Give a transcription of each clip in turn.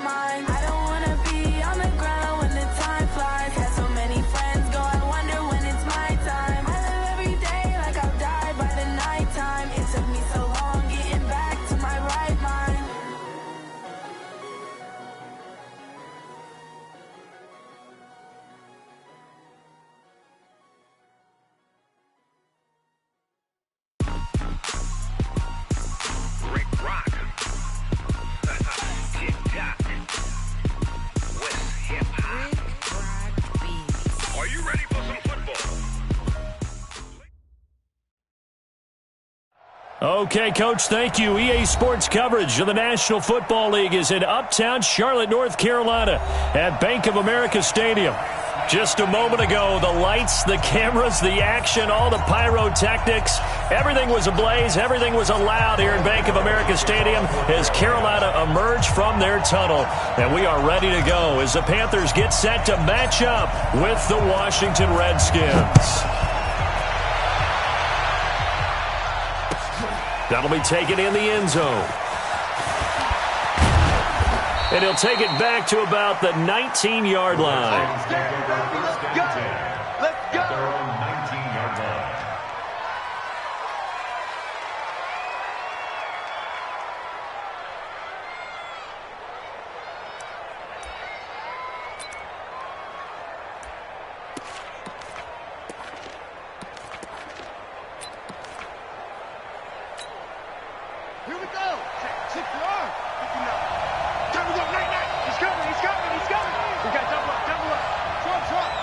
mind. I don't wanna be on the ground when the time flies. Had so many friends go, I wonder when it's my time. I live every day like I'll die by the nighttime. It took me so long getting back to my right mind. Okay, Coach, thank you. EA Sports coverage of the National Football League is in uptown Charlotte, North Carolina at Bank of America Stadium. Just a moment ago, the lights, the cameras, the action, all the pyrotechnics, everything was ablaze, everything was allowed here in Bank of America Stadium as Carolina emerged from their tunnel. And we are ready to go as the Panthers get set to match up with the Washington Redskins. That'll be taken in the end zone. And he'll take it back to about the 19-yard line. Let's go. At their own 19-yard line. Here we go. Check your arm. Time to go. Night. He's coming. We got double up. Trump.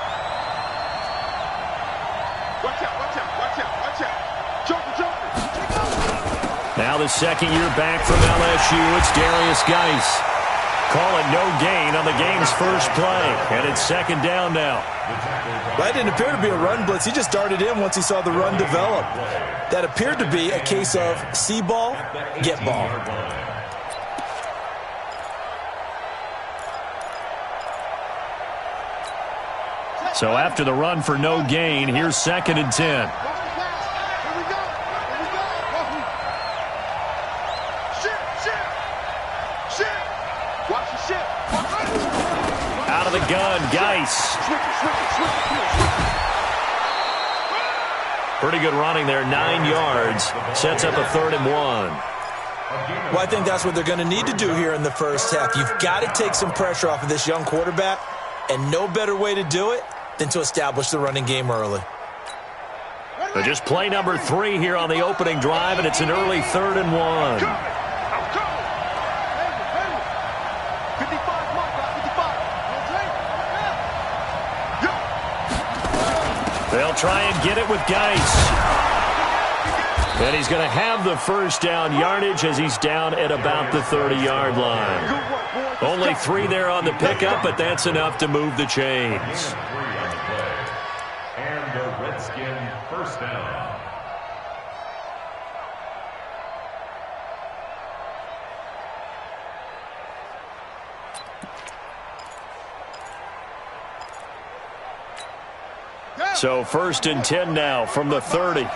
Watch out. Jumper. Now the second year back from LSU, it's Darius Geis. Call it no gain on the game's first play, and it's second down now. That didn't appear to be a run blitz. He just darted in once he saw the run develop. That appeared to be a case of see ball, get ball. So after the run for no gain, here's second and 10. Out of the gun, Geis. Pretty good running there, 9 yards. Sets up a 3rd and 1. Well, I think that's what they're going to need to do here in the first half. You've got to take some pressure off of this young quarterback, and no better way to do it than to establish the running game early. So just play number 3 here on the opening drive, and it's an early 3rd and 1. They'll try and get it with Geis. And he's going to have the first down yardage as he's down at about the 30-yard line. Only 3 there on the pickup, but that's enough to move the chains. And the Redskin first down. So 1st and 10 now from the 30. On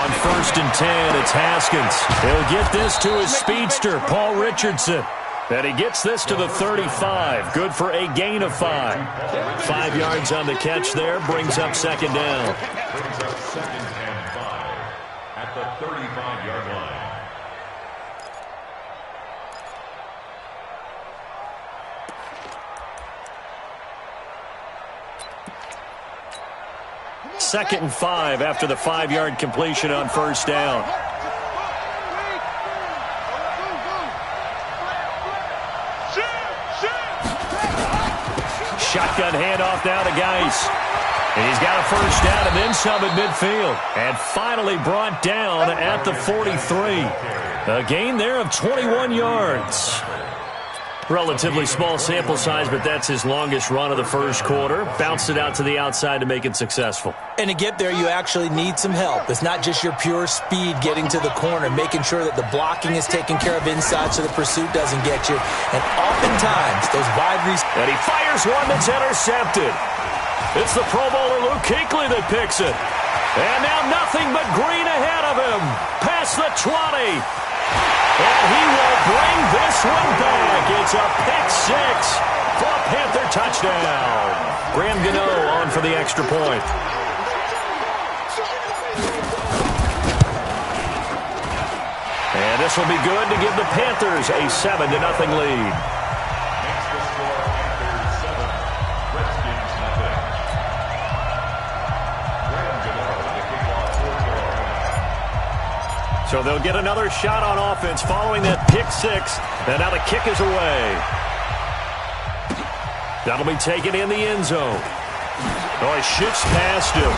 1st and 10, it's Haskins. He'll get this to his speedster, Paul Richardson. And he gets this to the 35. Good for a gain of 5. 5 yards on the catch there. Brings up second down. Brings up 2nd and 5 at the 35-yard line. Second and 5 after the 5-yard completion on first down. Shotgun handoff now to Geis. And he's got a first down and then some at midfield. And finally brought down at the 43. A gain there of 21 yards. Relatively small sample size, but that's his longest run of the first quarter. Bounced it out to the outside to make it successful. And to get there, you actually need some help. It's not just your pure speed getting to the corner, making sure that the blocking is taken care of inside so the pursuit doesn't get you. And oftentimes, those wide receivers... And he fires one that's intercepted. It's the Pro Bowler Luke Kuechly that picks it. And now nothing but green ahead of him. Past the 20. And he will bring this one back. It's a pick six for a Panther touchdown. Graham Gano on for the extra point. And this will be good to give the Panthers a 7-0 lead. Makes the score Panthers 7, Redskins nothing. Graham Gano, the kickoff for Carolina. So they'll get another shot on offense following that pick six. And now the kick is away. That'll be taken in the end zone. Oh, he shoots past him.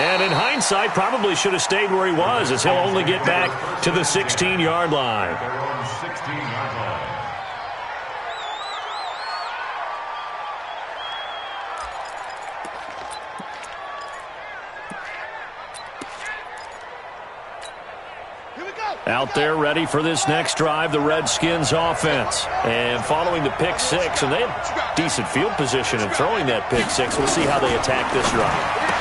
And in hindsight, probably should have stayed where he was, as he'll only get back to the 16-yard line. Their own 16-yard line. Out there ready for this next drive, the Redskins offense. And following the pick six, and they have decent field position in throwing that pick six. We'll see how they attack this drive.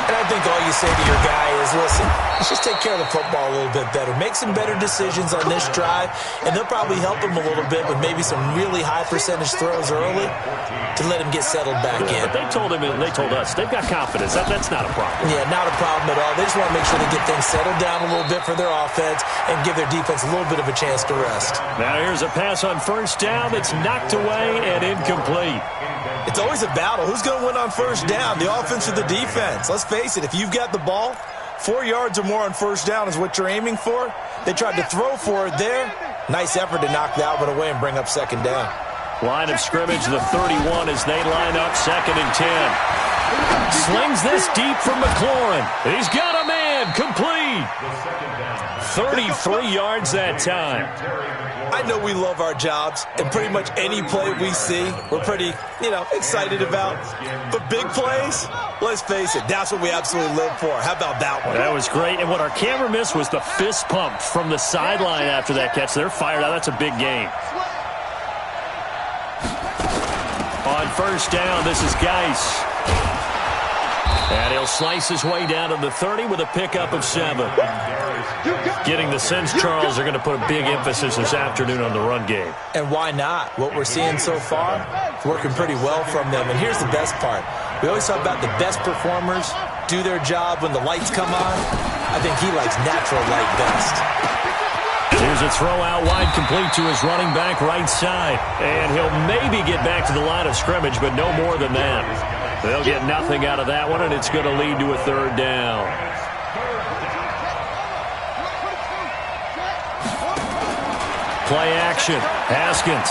And I think all you say to your guy is, listen, let's just take care of the football a little bit better. Make some better decisions on this drive, and they'll probably help him a little bit with maybe some really high percentage throws early to let him get settled back in. But they told us, they've got confidence. That's not a problem. Yeah, not a problem at all. They just want to make sure they get things settled down a little bit for their offense and give their defense a little bit of a chance to rest. Now here's a pass on first down that's knocked away and incomplete. It's always a battle. Who's going to win on first down, the offense or the defense? Let's face it, if you've got the ball, 4 yards or more on first down is what you're aiming for. They tried to throw for it there. Nice effort to knock that one away and bring up second down. Line of scrimmage, the 31 as they line up 2nd and 10. Slings this deep from McLaurin. He's got a man, complete. 33 yards that time. I know we love our jobs, and pretty much any play we see, we're pretty, excited about. But big plays, let's face it, that's what we absolutely live for. How about that one? That was great, and what our camera missed was the fist pump from the sideline after that catch. They're fired out. That's a big game. On first down, this is Geis. And he'll slice his way down to the 30 with a pickup of 7. Getting the sense Charles are going to put a big emphasis this afternoon on the run game. And why not? What we're seeing so far, working pretty well from them. And here's the best part. We always talk about the best performers do their job when the lights come on. I think he likes natural light best. Here's a throw out wide, complete to his running back right side. And he'll maybe get back to the line of scrimmage, but no more than that. They'll get nothing out of that one, and it's going to lead to a 3rd down. Play action. Haskins.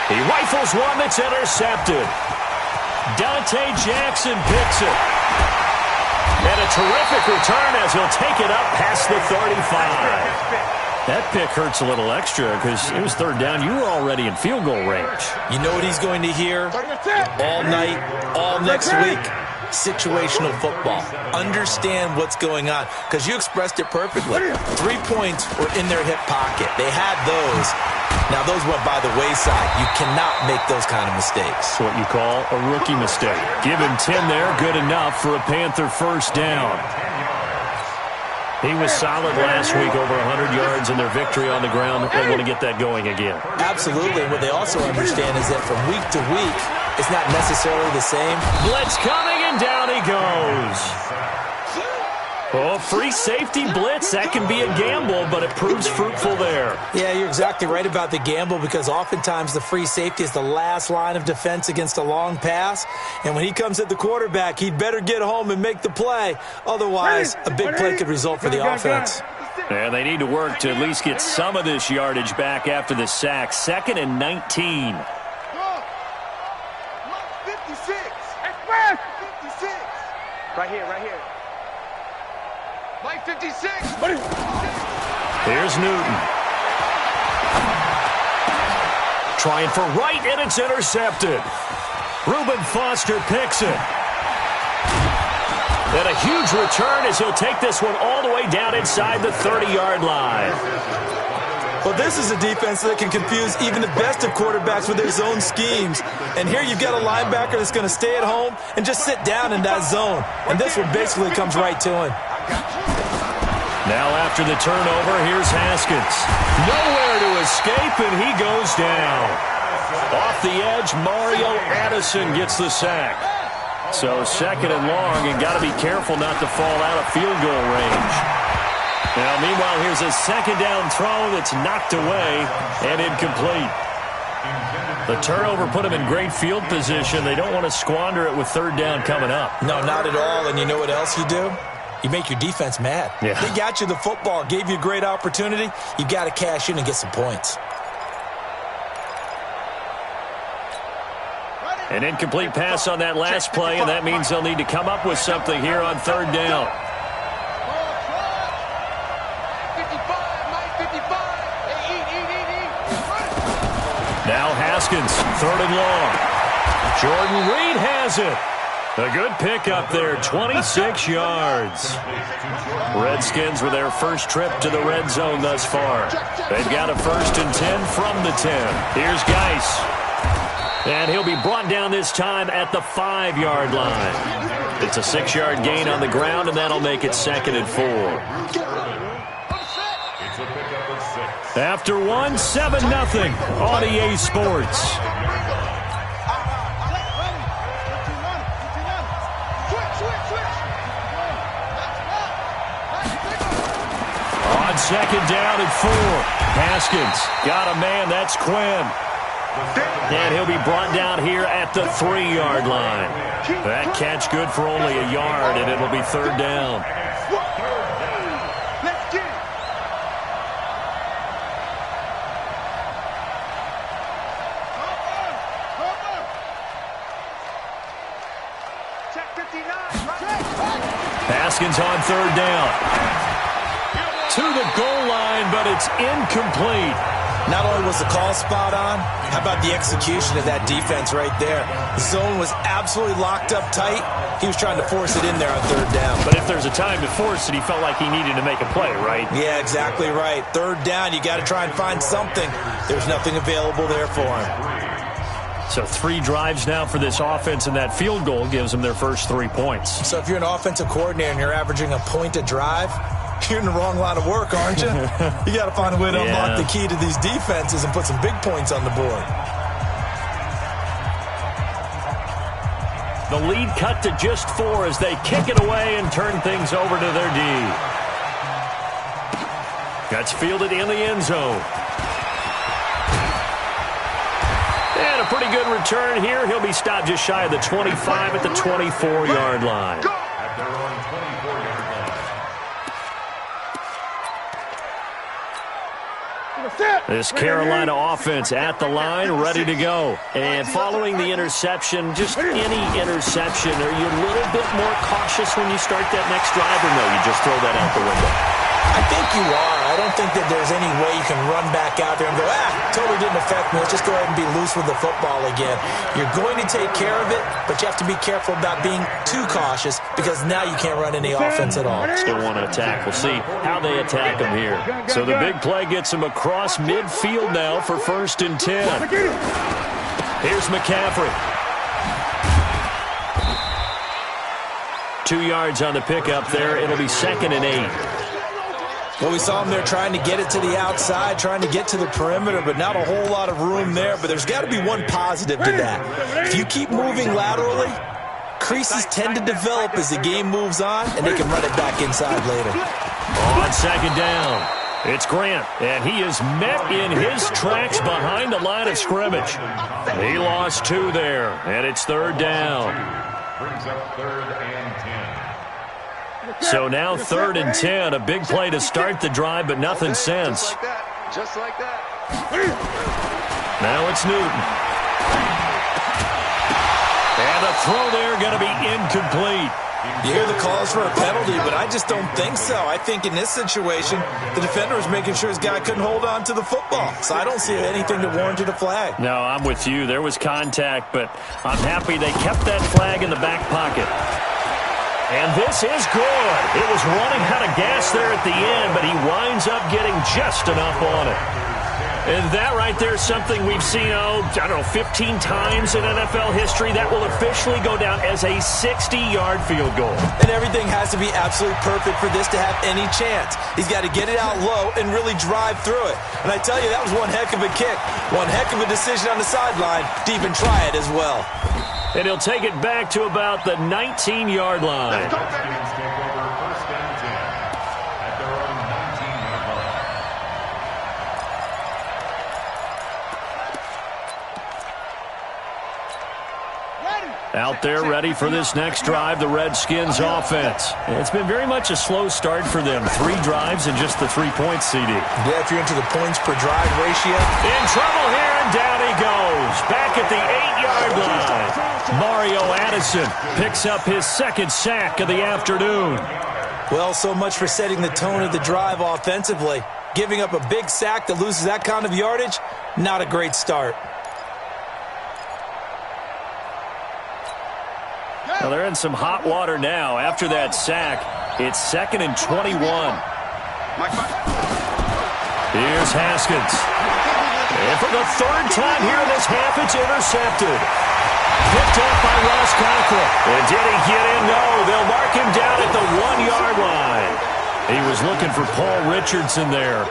He rifles one that's intercepted. Dante Jackson picks it. And a terrific return as he'll take it up past the 35. That pick hurts a little extra because it was 3rd down. You were already in field goal range. You know what he's going to hear all night, all next week? Situational football. Understand what's going on, because you expressed it perfectly. 3 points were in their hip pocket. They had those. Now, those went by the wayside. You cannot make those kind of mistakes. That's what you call a rookie mistake. Give him 10 there, good enough for a Panther first down. He was solid last week, over 100 yards in their victory on the ground. They want to get that going again. Absolutely. And what they also understand is that from week to week, it's not necessarily the same. Blitz coming, and down he goes. Oh, free safety blitz. That can be a gamble, but it proves fruitful there. Yeah, you're exactly right about the gamble, because oftentimes the free safety is the last line of defense against a long pass. And when he comes at the quarterback, he'd better get home and make the play. Otherwise, a big play could result for the offense. And they need to work to at least get some of this yardage back after the sack. 2nd and 19. 56. 56. Right here. Mike 56. Here's Newton. trying for right, and it's intercepted. Reuben Foster picks it. And a huge return as he'll take this one all the way down inside the 30-yard line. Well, this is a defense that can confuse even the best of quarterbacks with their zone schemes. And here you've got a linebacker that's going to stay at home and just sit down in that zone. And this one basically comes right to him. Now after the turnover, here's Haskins. Nowhere to escape, and he goes down. Off the edge, Mario Addison gets the sack. So second and long, and got to be careful not to fall out of field goal range. Now, meanwhile, here's a second down throw that's knocked away and incomplete. The turnover put him in great field position. They don't want to squander it with third down coming up. No, not at all. And you know what else you do? You make your defense mad. Yeah. They got you the football, gave you a great opportunity. You got to cash in and get some points. An incomplete pass on that last play, and that means they'll need to come up with something here on third down. Now Haskins, third and long. Jordan Reed has it. A good pickup there, 26 yards. Redskins with their first trip to the red zone thus far. They've got a 1st and 10 from the 10. Here's Geis. And he'll be brought down this time at the 5-yard line. It's a 6-yard gain on the ground, and that'll make it 2nd and 4. After one, 7-0 on EA Sports. On second down and 4. Haskins got a man. That's Quinn. And he'll be brought down here at the 3-yard line. That catch good for only a yard, and it'll be third down. Haskins on third down. To the goal line, but it's incomplete. Not only was the call spot on, how about the execution of that defense right there? The zone was absolutely locked up tight. He was trying to force it in there on third down. But if there's a time to force it, he felt like he needed to make a play, right? Yeah, exactly right. Third down, you got to try and find something. There's nothing available there for him. So 3 drives now for this offense, and that field goal gives them their first 3 points. So if you're an offensive coordinator and you're averaging a point a drive, you're in the wrong line of work, aren't you? You got to find a way to unlock the key to these defenses and put some big points on the board. The lead cut to just 4 as they kick it away and turn things over to their D. That's fielded in the end zone. And a pretty good return here. He'll be stopped just shy of the 25 at the 24-yard line. At their own 24-yard line. This Carolina offense at the line, ready to go. And following the interception, just any interception, are you a little bit more cautious when you start that next drive, or no, you just throw that out the window? I think you are. I don't think that there's any way you can run back out there and go, totally didn't affect me. Let's just go ahead and be loose with the football again. You're going to take care of it, but you have to be careful about being too cautious because now you can't run any offense at all. Still want to attack. We'll see how they attack him here. So the big play gets him across midfield now for 1st and 10. Here's McCaffrey. 2 yards on the pickup there. It'll be 2nd and 8. Well, we saw him there trying to get it to the outside, trying to get to the perimeter, but not a whole lot of room there. But there's got to be one positive to that. If you keep moving laterally, creases tend to develop as the game moves on, and they can run it back inside later. On second down, it's Grant, and he is met in his tracks behind the line of scrimmage. He lost 2 there, and it's third down. Brings up 3rd and 10. So now 3rd and 10, a big play to start the drive, but nothing since. Just like that. Now it's Newton. And the throw there going to be incomplete. You hear the calls for a penalty, but I just don't think so. I think in this situation, the defender was making sure his guy couldn't hold on to the football. So I don't see anything that warranted a flag. No, I'm with you. There was contact, but I'm happy they kept that flag in the back pocket. And this is good. It was running out of gas there at the end, but he winds up getting just enough on it. And that right there is something we've seen, 15 times in NFL history. That will officially go down as a 60-yard field goal. And everything has to be absolutely perfect for this to have any chance. He's got to get it out low and really drive through it. And I tell you, that was one heck of a kick. One heck of a decision on the sideline to even try it as well. And he'll take it back to about the 19-yard line. Out there ready for this next drive, the Redskins offense. It's been very much a slow start for them. 3 drives and just the 3 points, CD. Yeah, if you're into the points per drive ratio. In trouble here, and down he goes. Back at the 8-yard line. Mario Addison picks up his 2nd sack of the afternoon. Well, so much for setting the tone of the drive offensively. Giving up a big sack that loses that kind of yardage, not a great start. Well, they're in some hot water now. After that sack, it's 2nd and 21. Here's Haskins. And for the 3rd time here in this half, it's intercepted. Picked up by Ross Cockrell. And did he get in? No. They'll mark him down at the 1-yard line. He was looking for Paul Richardson there.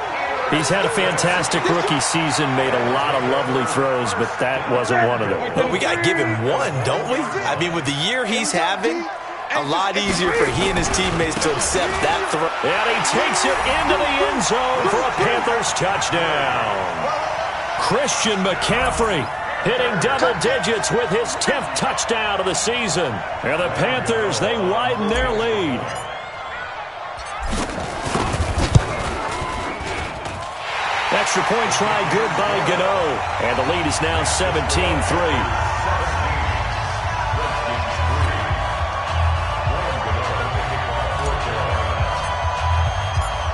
He's had a fantastic rookie season, made a lot of lovely throws, but that wasn't one of them. But we got to give him one, don't we? I mean, with the year he's having, a lot easier for he and his teammates to accept that throw. And he takes it into the end zone for a Panthers touchdown. Christian McCaffrey hitting double digits with his 10th touchdown of the season. And the Panthers, they widen their lead. Extra point try good by Gano. And the lead is now 17-3.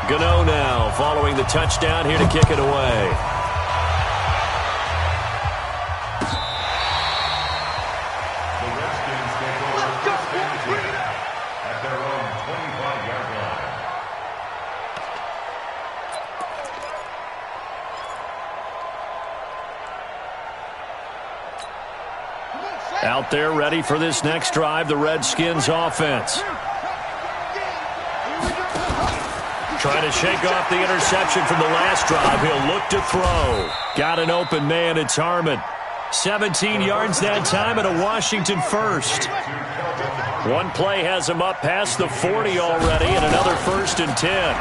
Gano now following the touchdown here to kick it away. The Redskins take over first and 10 at their own 25-yard line. Out there ready for this next drive, the Redskins offense. Trying to shake off the interception from the last drive. He'll look to throw. Got an open man. It's Harmon. 17 yards that time and a Washington first. One play has him up past the 40 already and another 1st and 10.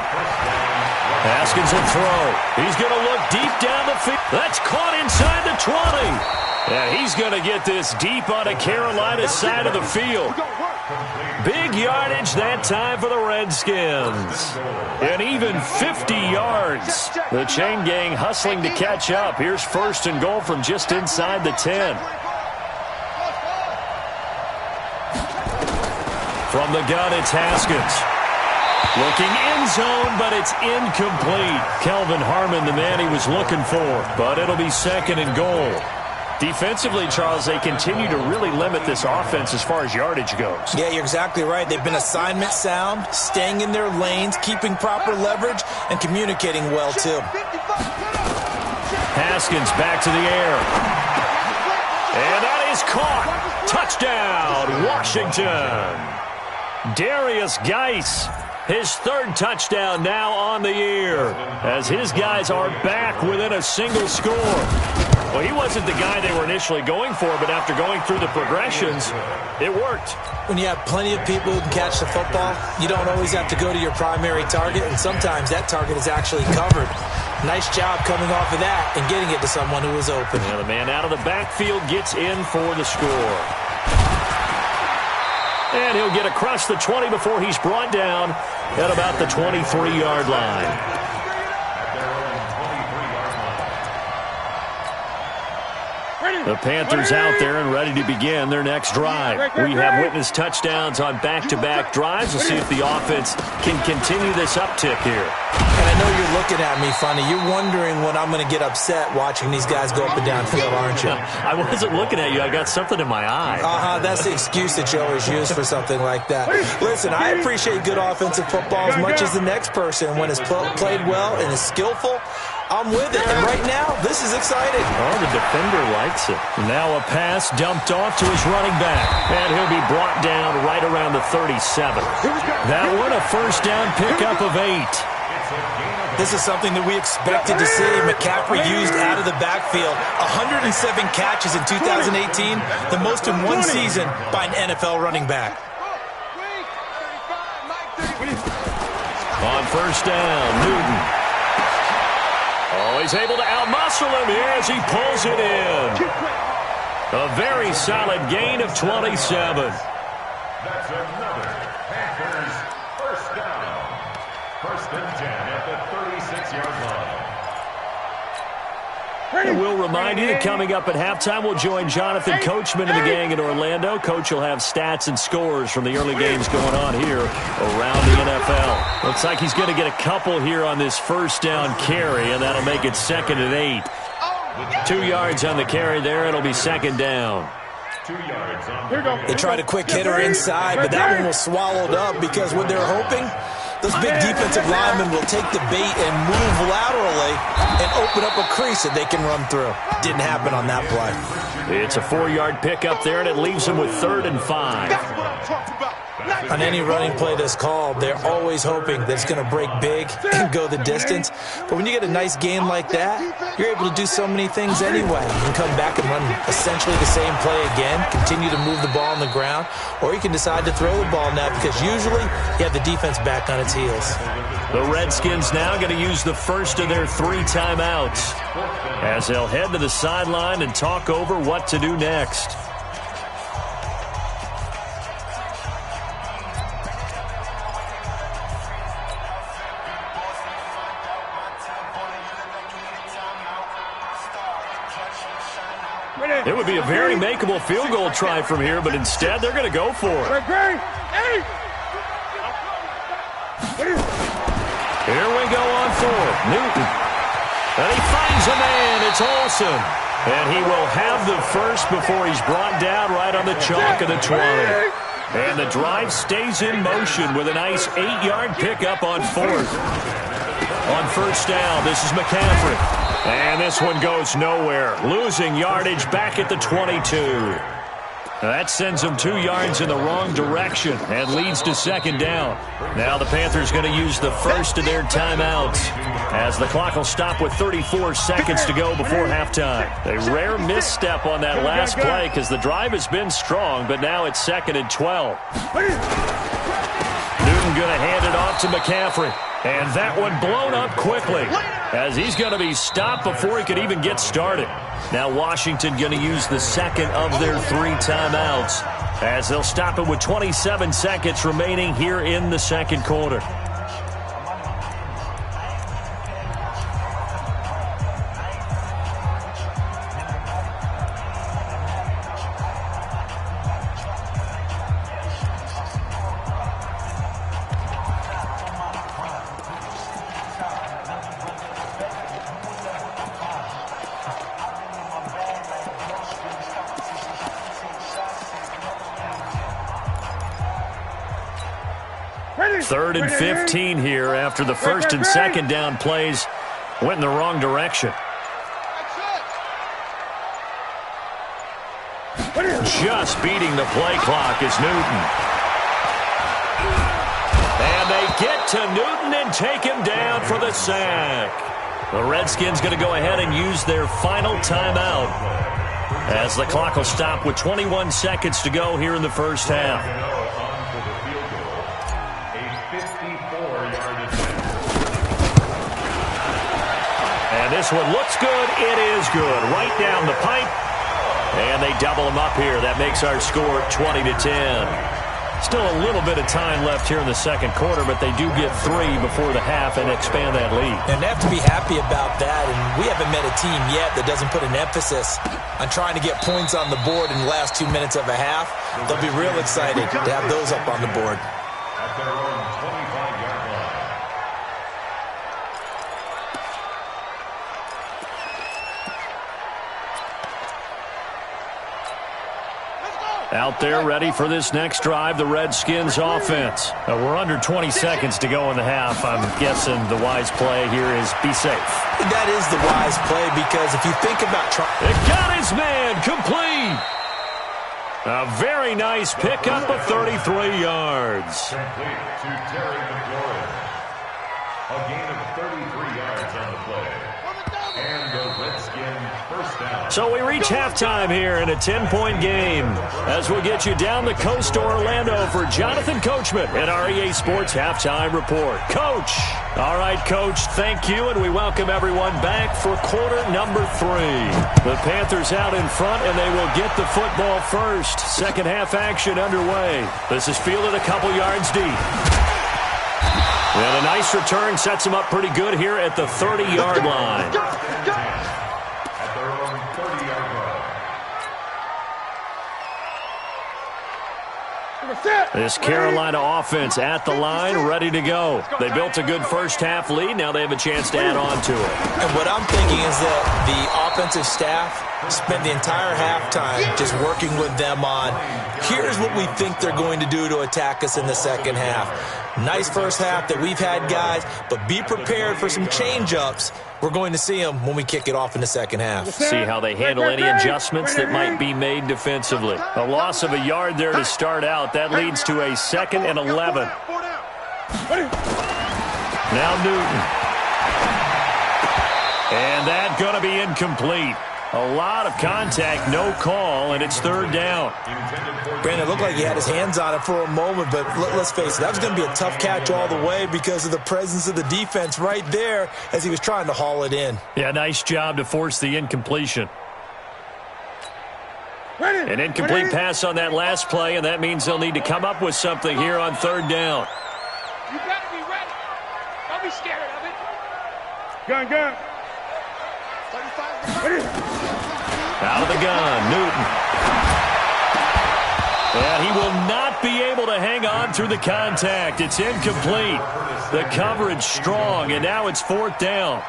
Haskins will throw. He's going to look deep down the field. That's caught inside the 20. And he's going to get this deep on a Carolina side of the field. Big yardage that time for the Redskins. And even 50 yards. The chain gang hustling to catch up. Here's 1st and goal from just inside the 10. From the gun, it's Haskins. Looking end zone, but it's incomplete. Kelvin Harmon, the man he was looking for. But it'll be 2nd and goal. Defensively, Charles, they continue to really limit this offense as far as yardage goes. Yeah, you're exactly right. They've been assignment sound, staying in their lanes, keeping proper leverage, and communicating well, too. Haskins back to the air. And that is caught. Touchdown, Washington. Darius Geis, his 3rd touchdown now on the year, as his guys are back within a single score. Well, he wasn't the guy they were initially going for, but after going through the progressions, it worked. When you have plenty of people who can catch the football, you don't always have to go to your primary target, and sometimes that target is actually covered. Nice job coming off of that and getting it to someone who was open. And the man out of the backfield gets in for the score. And he'll get across the 20 before he's brought down at about the 23-yard line. The Panthers out there and ready to begin their next drive. We have witnessed touchdowns on back-to-back drives. We'll see if the offense can continue this uptick here. And I know you're looking at me funny. You're wondering when I'm going to get upset watching these guys go up and down field, aren't you? I wasn't looking at you. I got something in my eye. That's the excuse that you always use for something like that. Listen, I appreciate good offensive football as much as the next person. When it's played well and is skillful, I'm with it. And right now, this is exciting. Oh, the defender likes it. Now a pass dumped off to his running back. And he'll be brought down right around the 37. That one, a first down pickup of 8. This is something that we expected to see. McCaffrey used out of the backfield. 107 catches in 2018, the most in one season by an NFL running back. On first down, Newton. Oh, he's able to outmuscle him here as he pulls it in. A very solid gain of 27. That's another Panthers first down. First and 10 at the 36-yard line. And we'll remind you that coming up at halftime, we'll join Jonathan Coachman and the gang in Orlando. Coach will have stats and scores from the early games going on here around the NFL. Looks like he's going to get a couple here on this first down carry, and that'll make it 2nd and 8. 2 yards on the carry there. It'll be 2nd down. 2 yards on They tried a quick hitter inside, but that one was swallowed up because what they're hoping, those big defensive linemen will take the bait and move laterally and open up a crease that they can run through. Didn't happen on that play. It's a 4-yard pickup there, and it leaves him with 3rd and 5. That's what I'm talking about. On any running play that's called, they're always hoping that it's going to break big and go the distance. But when you get a nice game like that, you're able to do so many things anyway. You can come back and run essentially the same play again, continue to move the ball on the ground, or you can decide to throw the ball now because usually you have the defense back on its heels. The Redskins now going to use the first of their 3 timeouts as they'll head to the sideline and talk over what to do next. It would be a very makeable field goal try from here, but instead they're going to go for it. Here we go on 4. Newton. And he finds a man. It's Olsen. And he will have the first before he's brought down right on the chalk of the 20. And the drive stays in motion with a nice 8-yard pickup on 4th. On first down, this is McCaffrey. And this one goes nowhere. Losing yardage back at the 22. That sends them 2 yards in the wrong direction and leads to 2nd down. Now the Panthers going to use the first of their timeouts as the clock will stop with 34 seconds to go before halftime. A rare misstep on that last play because the drive has been strong, but now it's 2nd and 12. Newton going to hand it off to McCaffrey. And that one blown up quickly as he's going to be stopped before he could even get started. Now Washington going to use the second of their 3 timeouts as they'll stop it with 27 seconds remaining here in the second quarter. Third and 15 here after the first and second down plays went in the wrong direction. Just beating the play clock is Newton. And they get to Newton and take him down for the sack. The Redskins going to go ahead and use their final timeout as the clock will stop with 21 seconds to go here in the first half. And this one looks good. It is good. Right down the pipe. And they double them up here. That makes our score 20-10. Still a little bit of time left here in the second quarter, but they do get 3 before the half and expand that lead. And they have to be happy about that, and we haven't met a team yet that doesn't put an emphasis on trying to get points on the board in the last 2 minutes of a half. They'll be real excited to have those up on the board. At their own 25-yard line. Out there ready for this next drive, the Redskins offense. We're under 20 seconds to go in the half. I'm guessing the wise play here is be safe. That is the wise play, because if you think about It got his man complete. A very nice pickup of 33 yards. Complete to Terry McLaurin. A gain of 33 yards on the play. And the Redskin first down. So we reach halftime here in a 10-point game as we'll get you down the coast to Orlando for Jonathan Coachman at our EA Sports Halftime Report. Coach. All right, Coach, thank you, and we welcome everyone back for quarter number 3. The Panthers out in front, and they will get the football first. Second half action underway. This is fielded a couple yards deep. And a nice return sets them up pretty good here at the 30-yard line. At their own 30-yard line. This Carolina offense at the line, ready to go. They built a good first-half lead. Now they have a chance to add on to it. And what I'm thinking is that the offensive staff spent the entire halftime just working with them on, here's what we think they're going to do to attack us in the second half. Nice first half that we've had, guys, but be prepared for some change-ups. We're going to see them when we kick it off in the second half. See how they handle any adjustments that might be made defensively. A loss of a yard there to start out. That leads to a 2nd and 11. Now Newton. And that's going to be incomplete. A lot of contact, no call, and it's 3rd down. Brandon, it looked like he had his hands on it for a moment, but let's face it, that was going to be a tough catch all the way because of the presence of the defense right there as he was trying to haul it in. Yeah, nice job to force the incompletion. An incomplete pass on that last play, and that means they'll need to come up with something here on 3rd down. You better be ready. Don't be scared of it. Gun. Out of the gun, Newton. And he will not be able to hang on through the contact. It's incomplete. The coverage strong, and now it's 4th down.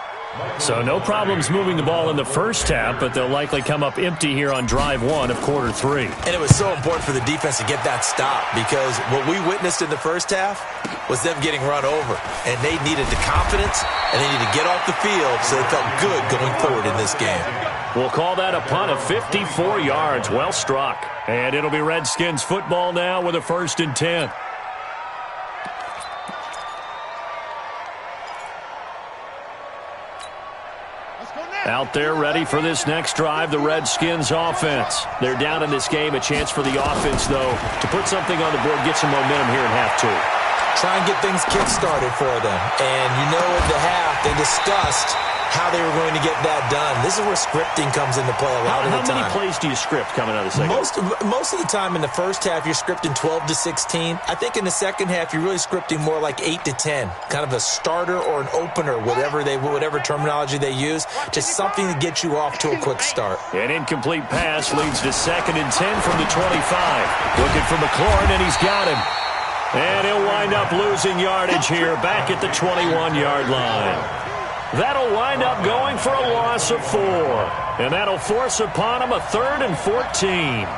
So no problems moving the ball in the first half, but they'll likely come up empty here on drive 1 of quarter 3. And it was so important for the defense to get that stop because what we witnessed in the first half was them getting run over. And they needed the confidence, and they needed to get off the field so they felt good going forward in this game. We'll call that a punt of 54 yards. Well struck. And it'll be Redskins football now with a 1st and 10. Out there ready for this next drive, the Redskins offense. They're down in this game. A chance for the offense, though, to put something on the board, get some momentum here in half 2. Try and get things kick-started for them. And you know at the half, they discussed how they were going to get that done. This is where scripting comes into play a lot of the time. How many plays do you script coming out of the second? Most of the time in the first half, you're scripting 12 to 16. I think in the second half, you're really scripting more like 8 to 10. Kind of a starter or an opener, whatever terminology they use. Just something to get you off to a quick start. An incomplete pass leads to 2nd and 10 from the 25. Looking for McLaurin, and he's got him. And he'll wind up losing yardage here back at the 21-yard line. That'll wind up going for a loss of 4. And that'll force upon him a 3rd and 14.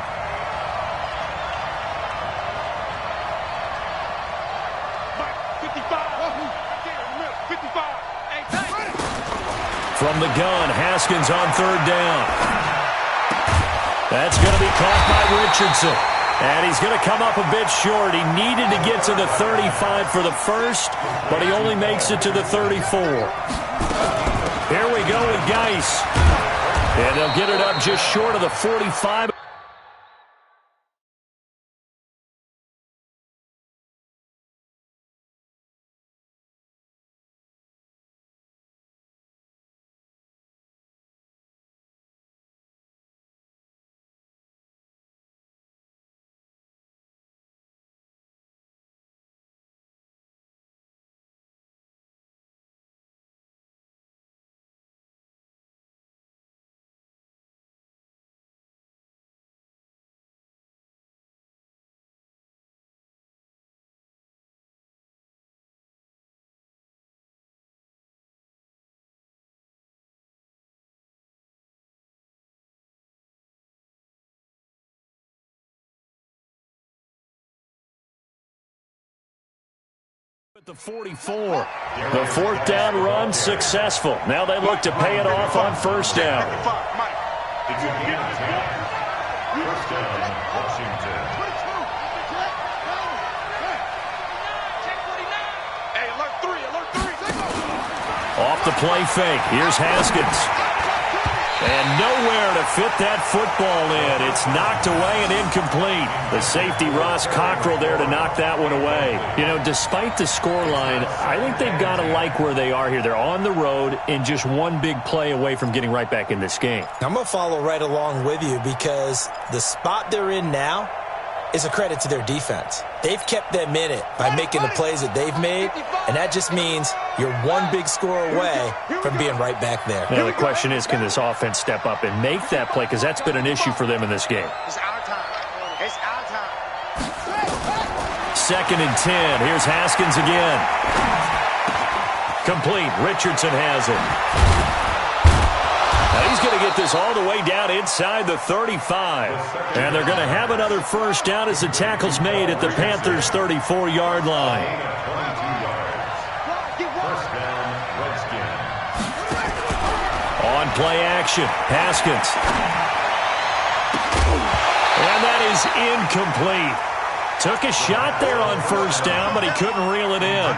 From the gun, Haskins on 3rd down. That's going to be caught by Richardson. And he's going to come up a bit short. He needed to get to the 35 for the first, but he only makes it to the 34. Here we go with Geis. And they'll get it up just short of the 45. At the 44. The fourth down run successful. Now they look to pay it off on first down. It's a gain of 10. First down, Washington. Hey, alert 3. Off the play fake. Here's Haskins. And nowhere to fit that football in. It's knocked away and incomplete. The safety, Ross Cockrell, there to knock that one away. You know, despite the scoreline, I think they've got to like where they are here. They're on the road and just one big play away from getting right back in this game. I'm going to follow right along with you because the spot they're in now is a credit to their defense. They've kept them in it by making the plays that they've made, and that just means you're one big score away from being right back there. Now, the question is, can this offense step up and make that play? Because that's been an issue for them in this game. It's our time. It's our time. 2nd and 10. Here's Haskins again. Complete. Richardson has it. Now he's going to get this all the way down inside the 35. And they're going to have another first down as the tackle's made at the Panthers' 34-yard line. First down, Redskins. On play action, Haskins. And that is incomplete. Took a shot there on first down, but he couldn't reel it in.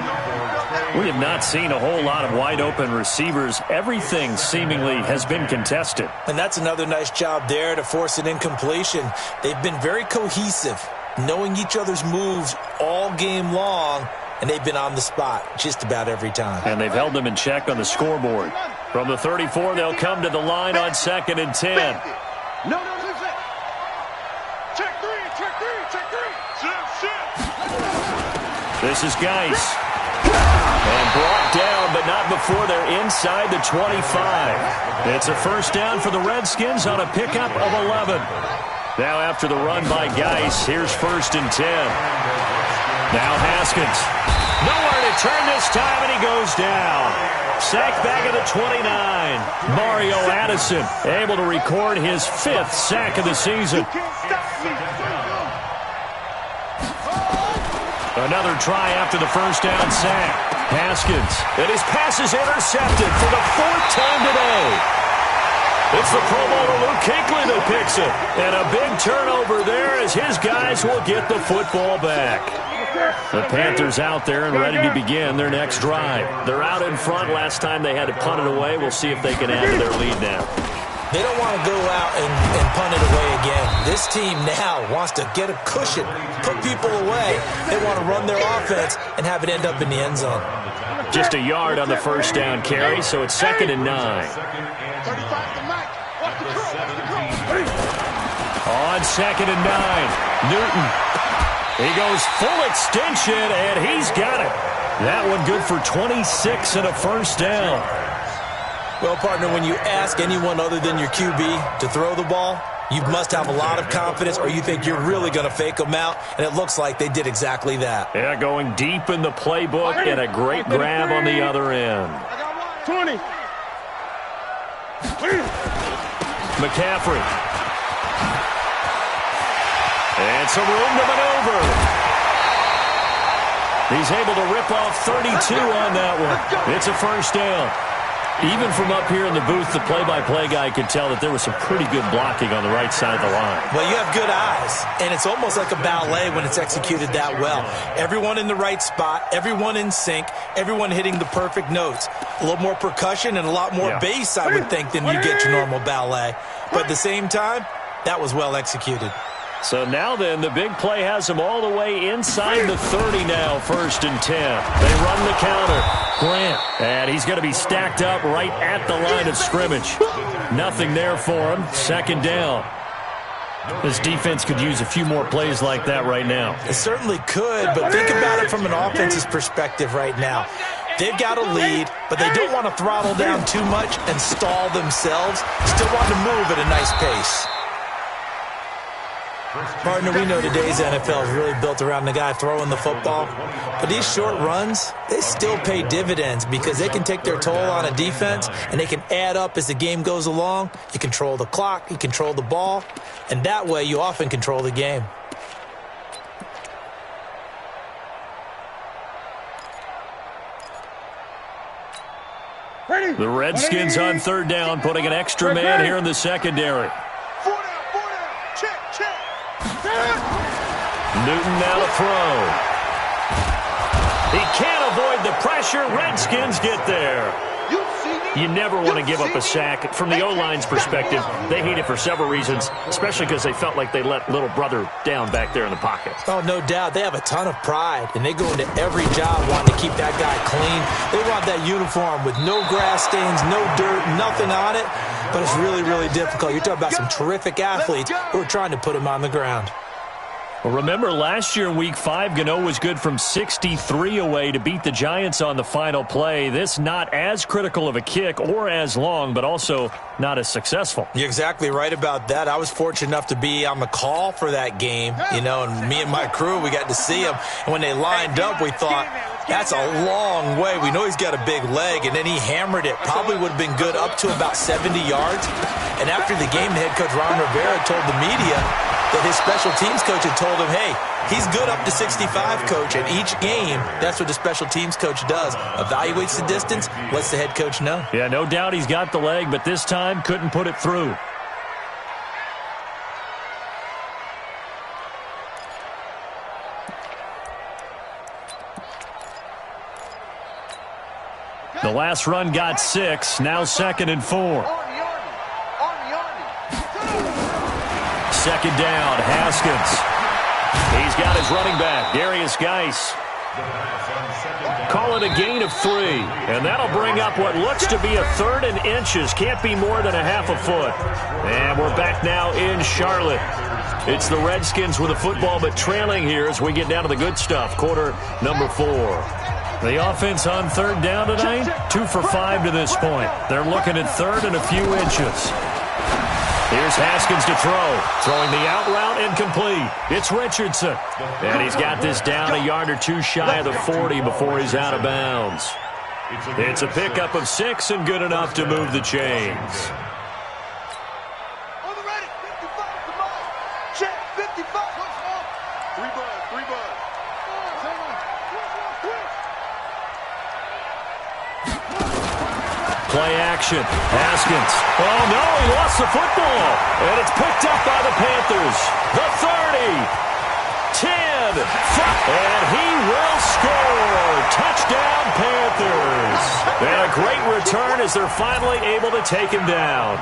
We have not seen a whole lot of wide-open receivers. Everything seemingly has been contested. And that's another nice job there to force an incompletion. They've been very cohesive, knowing each other's moves all game long, and they've been on the spot just about every time. And they've held them in check on the scoreboard. From the 34, they'll come to the line on 2nd and 10. No. Check three. Shift. This is Geis. And brought down, but not before they're inside the 25. It's a first down for the Redskins on a pickup of 11. Now after the run by Geis, here's 1st and 10. Now Haskins. Nowhere to turn this time, and he goes down. Sacked back at the 29. Mario Addison able to record his 5th sack of the season. Another try after the first down sack. Haskins, and his pass is intercepted for the 4th time today. It's the Pro Bowler Luke Kuechly that picks it. And a big turnover there as his guys will get the football back. The Panthers out there and ready to begin their next drive. They're out in front. Last time they had to punt it away. We'll see if they can add to their lead now. They don't want to go out and punt it away again. This team now wants to get a cushion, put people away. They want to run their offense and have it end up in the end zone. Just a yard on the first down carry, so it's 2nd and 9. 35 to Mike. Watch the control. On 2nd and 9, Newton. He goes full extension, and he's got it. That one good for 26 and a first down. Well, partner, when you ask anyone other than your QB to throw the ball, you must have a lot of confidence or you think you're really going to fake them out, and it looks like they did exactly that. Yeah, going deep in the playbook and a great grab on the other end. 20. McCaffrey. And some room to maneuver. He's able to rip off 32 on that one. It's a first down. Even from up here in the booth, the play-by-play guy could tell that there was some pretty good blocking on the right side of the line. Well, you have good eyes, and it's almost like a ballet when it's executed that well. Everyone in the right spot, everyone in sync, everyone hitting the perfect notes. A little more percussion and a lot more bass, I would think, than you get your normal ballet. But at the same time, that was well executed. So now then, the big play has them all the way inside the 30 now, 1st and 10. They run the counter. Grant, and he's going to be stacked up right at the line of scrimmage. Nothing there for him. 2nd down. This defense could use a few more plays like that right now. It certainly could, but think about it from an offense's perspective right now. They've got a lead, but they don't want to throttle down too much and stall themselves. Still want to move at a nice pace. Partner, we know today's NFL is really built around the guy throwing the football. But these short runs, they still pay dividends because they can take their toll on a defense and they can add up as the game goes along. You control the clock, you control the ball, and that way you often control the game. The Redskins on third down, putting an extra man here in the secondary. 4 down. Check. Newton now to throw. He can't avoid the pressure. Redskins get there. You never want to give up a sack. From the O-line's perspective, they hate it for several reasons, especially because they felt like they let little brother down back there in the pocket. Oh, no doubt. They have a ton of pride, and they go into every job wanting to keep that guy clean. They want that uniform with no grass stains, no dirt, nothing on it, but it's really, really difficult. You're talking about some terrific athletes who are trying to put him on the ground. Well, remember, last year in Week 5, Gano was good from 63 away to beat the Giants on the final play. This not as critical of a kick or as long, but also not as successful. You're exactly right about that. I was fortunate enough to be on the call for that game, and me and my crew, we got to see him. And when they lined up, we thought, that's a long way. We know he's got a big leg, and then he hammered it. Probably would have been good up to about 70 yards. And after the game, the head coach, Ron Rivera, told the media that his special teams coach had told him, hey, he's good up to 65, coach. And each game, that's what the special teams coach does. Evaluates the distance, lets the head coach know. Yeah, no doubt he's got the leg, but this time couldn't put it through. The last run got 6, now 2nd and 4. Second down, Haskins. He's got his running back, Darius Geis. Call it a gain of 3, and that'll bring up what looks to be a 3rd and inches. Can't be more than a half a foot. And we're back now in Charlotte. It's the Redskins with the football, but trailing here as we get down to the good stuff. Quarter number 4. The offense on third down tonight, 2 for 5 to this point. They're looking at 3rd and a few inches. Here's Haskins to throw. Throwing the out route incomplete. It's Richardson. And he's got this down a yard or 2 shy of the 40 before he's out of bounds. It's a pickup of 6 and good enough to move the chains. On the ready, 55, come on. Check, 55. 3 bud. Play action. Haskins. Oh, no, he lost the football. And it's picked up by the Panthers. The 30. 10. And he will score. Touchdown, Panthers. And a great return as they're finally able to take him down.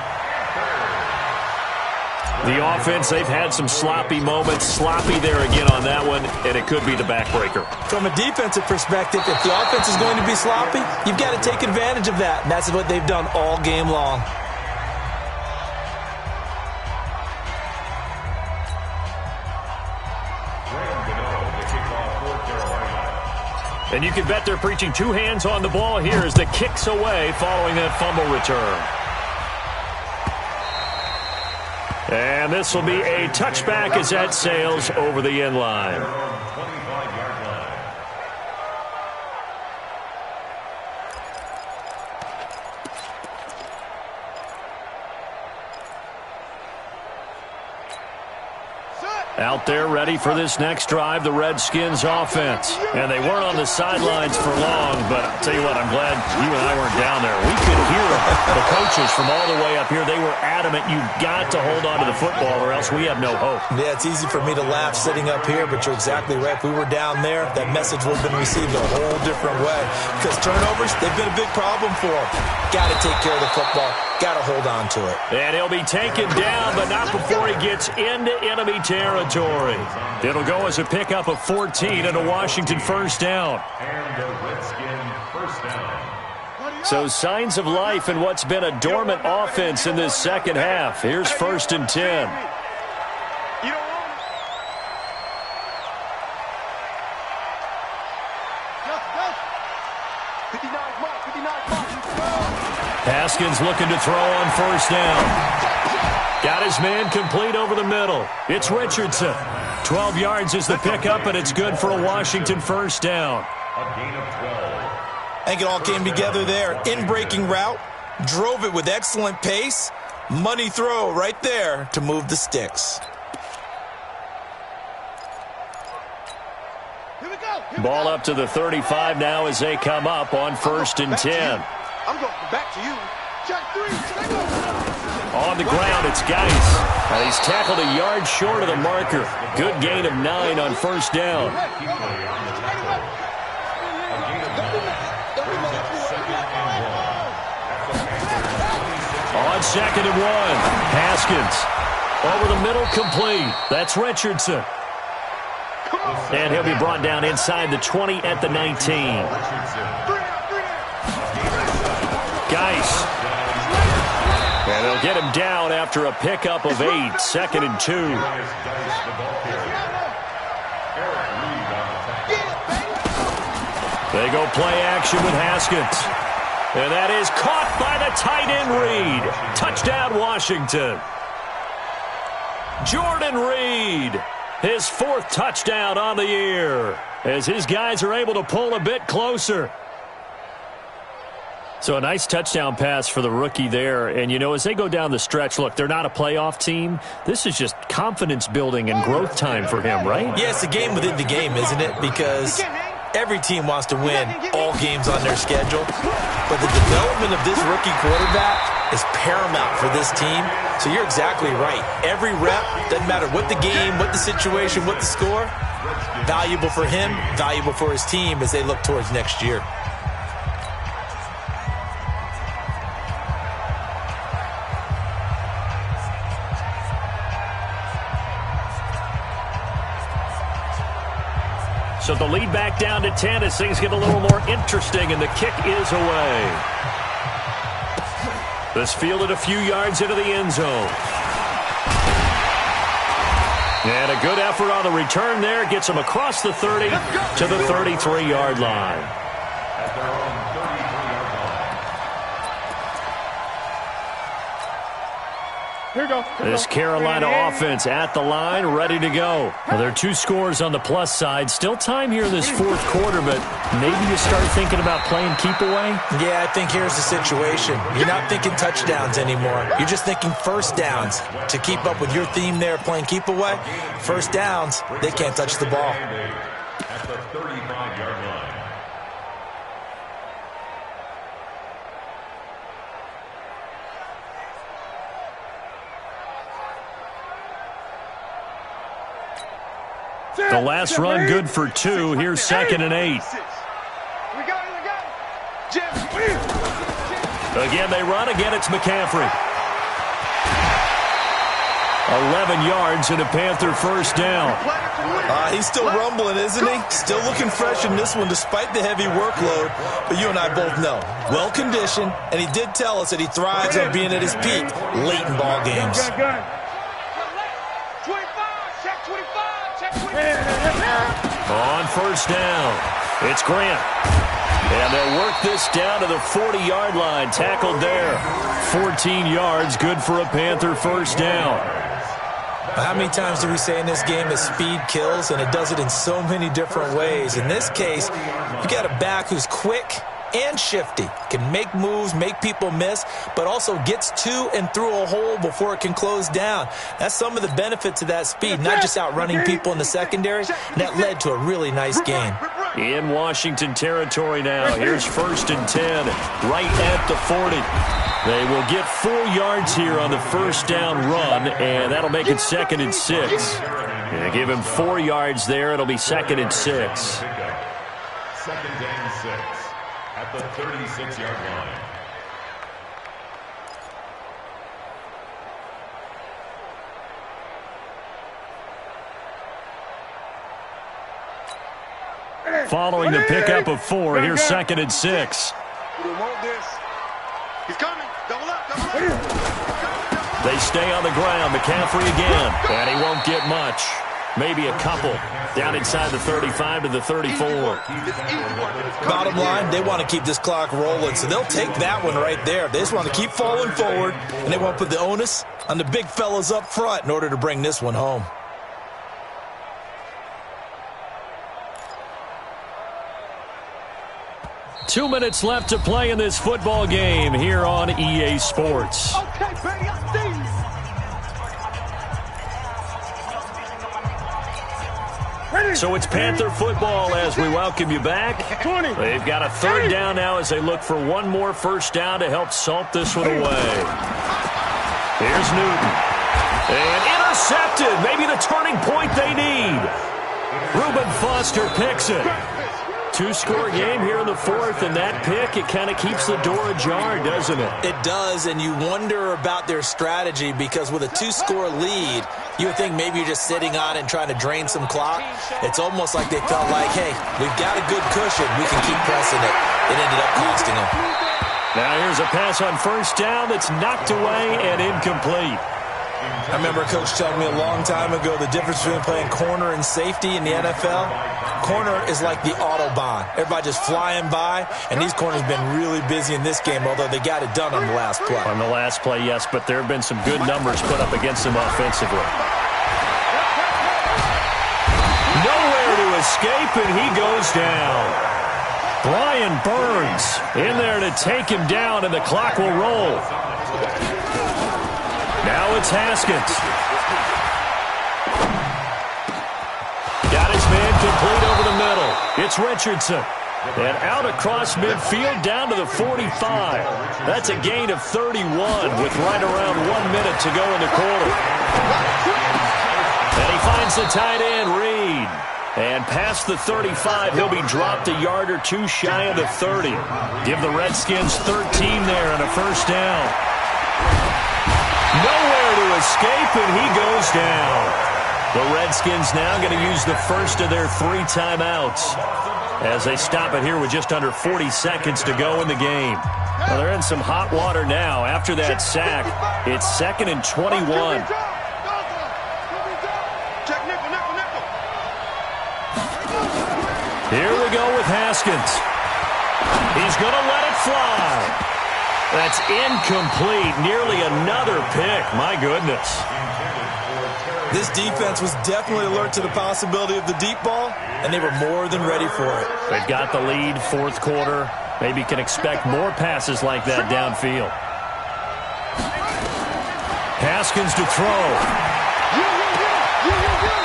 The offense, they've had some sloppy moments. Sloppy there again on that one, and it could be the backbreaker. From a defensive perspective, if the offense is going to be sloppy, you've got to take advantage of that, and that's what they've done all game long. And you can bet they're preaching 2 hands on the ball here as the kick's away following that fumble return. And this will be a touchback as that sails over the end line. Out there ready for this next drive, the Redskins offense. And they weren't on the sidelines for long, but I'll tell you what, I'm glad you and I weren't down there. We could hear the coaches from all the way up here. They were adamant, you've got to hold on to the football or else we have no hope. Yeah, it's easy for me to laugh sitting up here, but you're exactly right. If we were down there, that message would have been received a whole different way. Because turnovers, they've been a big problem for them. Got to take care of the football. Got to hold on to it. And he'll be taken down, but not before he gets into enemy territory. It'll go as a pickup of 14 and a Washington first down. And a Redskin first down. So signs of life in what's been a dormant offense in this second half. Here's 1st and 10. Haskins looking to throw on 1st down. Got his man complete over the middle. It's Richardson. 12 yards is the pickup, and it's good for a Washington first down. A gain of 12. I think it all came together there. In-breaking route, drove it with excellent pace. Money throw right there to move the sticks. Ball up to the 35 now as they come up on 1st and 10. I'm going back to you. Check 3. On the ground, it's Geis. And he's tackled a yard short of the marker. Good gain of 9 on first down. On 2nd and 1, Haskins. Over the middle, complete. That's Richardson. And he'll be brought down inside the 20 at the 19. Geis. And they'll get him down after a pickup of 8. 2nd and 2. They go play action with Haskins. And that is caught by the tight end Reed. Touchdown, Washington. Jordan Reed, his 4th touchdown on the year, as his guys are able to pull a bit closer. So a nice touchdown pass for the rookie there. And, you know, as they go down the stretch, look, they're not a playoff team. This is just confidence building and growth time for him, right? Yeah, it's a game within the game, isn't it? Because every team wants to win all games on their schedule. But the development of this rookie quarterback is paramount for this team. So you're exactly right. Every rep, doesn't matter what the game, what the situation, what the score, valuable for him, valuable for his team as they look towards next year. So the lead back down to 10 as things get a little more interesting, and the kick is away. This fielded a few yards into the end zone. And a good effort on the return there gets him across the 30 to the 33-yard line. Here we go. This Carolina offense at the line, ready to go. Well, there are 2 scores on the plus side. Still time here in this 4th quarter, but maybe you start thinking about playing keep away? Yeah, I think here's the situation. You're not thinking touchdowns anymore. You're just thinking first downs. To keep up with your theme there, playing keep away, first downs, they can't touch the ball. At the 35-yard line. The last run good for 2. Here's 2nd and 8. Again, they run. Again, it's McCaffrey. 11 yards and a Panther first down. He's still rumbling, isn't he? Still looking fresh in this one despite the heavy workload. But you and I both know, well-conditioned, and he did tell us that he thrives on being at his peak late in ball games. On first down, it's Grant. And they'll work this down to the 40-yard line. Tackled there. 14 yards, good for a Panther first down. How many times do we say in this game that speed kills, and it does it in so many different ways? In this case, you got a back who's quick and shifty, can make moves, make people miss, but also gets to and through a hole before it can close down. That's some of the benefits of that speed, not just outrunning people in the secondary, and that led to a really nice gain. In Washington territory now. Here's 1st and 10, right at the 40. They will get 4 yards here on the first down run, and that'll make it 2nd and 6. And give him 4 yards there. It'll be 2nd and 6. 2nd and 6 at the 36-yard line. Following the pickup of 4, here's 2nd and 6. We want this. He's coming. Double up, double up. They stay on the ground. McCaffrey again. And he won't get much. Maybe a couple. Down inside the 35 to the 34. Bottom line, they want to keep this clock rolling, so they'll take that one right there. They just want to keep falling forward, and they want to put the onus on the big fellas up front in order to bring this one home. Two minutes left to play in this football game here on EA Sports. Okay, baby, I see you. Ready So it's Panther football as we welcome you back. They've got a third down now as they look for one more first down to help salt this one away. Here's Newton. And intercepted. Maybe the turning point they need. Reuben Foster picks it. Two-score game here in the fourth, and that pick, it kind of keeps the door ajar, doesn't it? It does, and you wonder about their strategy because with a two-score lead, you would think maybe you're just sitting on it and trying to drain some clock. It's almost like they felt like, hey, we've got a good cushion. We can keep pressing it. It ended up costing them. Now here's a pass on first down that's knocked away and incomplete. I remember a coach telling me a long time ago the difference between playing corner and safety in the NFL. Corner is like the Autobahn. Everybody just flying by, and these corners have been really busy in this game, although they got it done on the last play. On the last play, yes, but there have been some good numbers put up against them offensively. Nowhere to escape, and he goes down. Brian Burns in there to take him down, and the clock will roll. Now it's Haskins. Got his man complete over the middle. It's Richardson. And out across midfield down to the 45. That's a gain of 31 with right around 1 minute to go in the quarter. And he finds the tight end, Reed. And past the 35, he'll be dropped a yard or two shy of the 30. Give the Redskins 13 there and a first down. Nowhere to escape, and he goes down. The Redskins now going to use the first of their 3 timeouts as they stop it here with just under 40 seconds to go in the game. Well, they're in some hot water now. After that sack, it's 2nd and 21. Here we go with Haskins. He's going to let it fly. That's incomplete. Nearly another pick. My goodness. This defense was definitely alert to the possibility of the deep ball, and they were more than ready for it. They've got the lead, fourth quarter. Maybe can expect more passes like that downfield. Haskins to throw.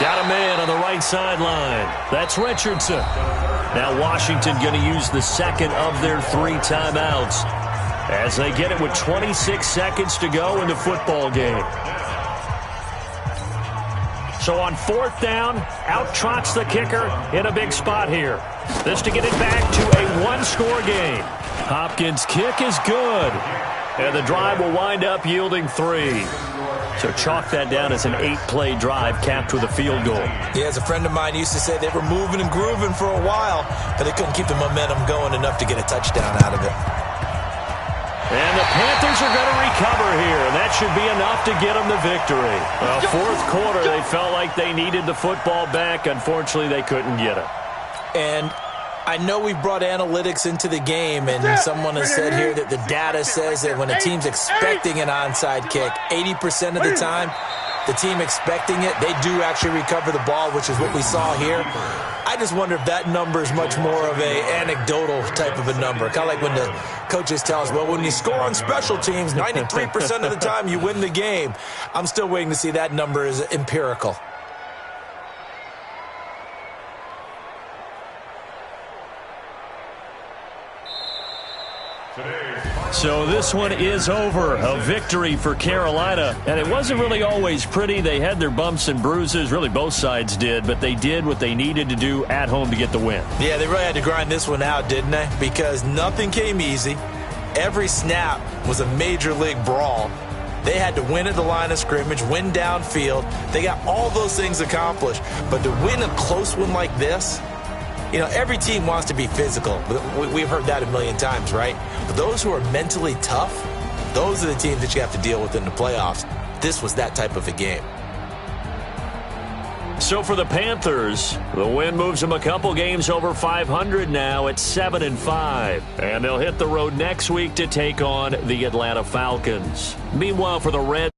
Got a man on the right sideline. That's Richardson. Now Washington going to use the second of their 3 timeouts as they get it with 26 seconds to go in the football game. So on 4th down, out trots the kicker in a big spot here. This to get it back to a 1-score game. Hopkins' kick is good. And the drive will wind up yielding 3. So chalk that down as an 8-play drive capped with a field goal. Yeah, as a friend of mine used to say, they were moving and grooving for a while, but they couldn't keep the momentum going enough to get a touchdown out of it. And the Panthers are going to recover here, and that should be enough to get them the victory. Well, fourth quarter, they felt like they needed the football back. Unfortunately, they couldn't get it. And I know we brought analytics into the game, and someone has said here that the data says that when a team's expecting an onside kick, 80% of the time, the team expecting it, they do actually recover the ball, which is what we saw here. I just wonder if that number is much more of a anecdotal type of a number. Kind of like when the coaches tell us, well, when you score on special teams, 93% of the time you win the game. I'm still waiting to see that number is empirical. So this one is over. A victory for Carolina. And it wasn't really always pretty. They had their bumps and bruises. Really, both sides did. But they did what they needed to do at home to get the win. Yeah, they really had to grind this one out, didn't they? Because nothing came easy. Every snap was a major league brawl. They had to win at the line of scrimmage, win downfield. They got all those things accomplished. But to win a close one like this, you know, every team wants to be physical. We've heard that a million times, right? But those who are mentally tough, those are the teams that you have to deal with in the playoffs. This was that type of a game. So for the Panthers, the win moves them a couple games over 500 now at 7-5. And they'll hit the road next week to take on the Atlanta Falcons. Meanwhile, for the Reds,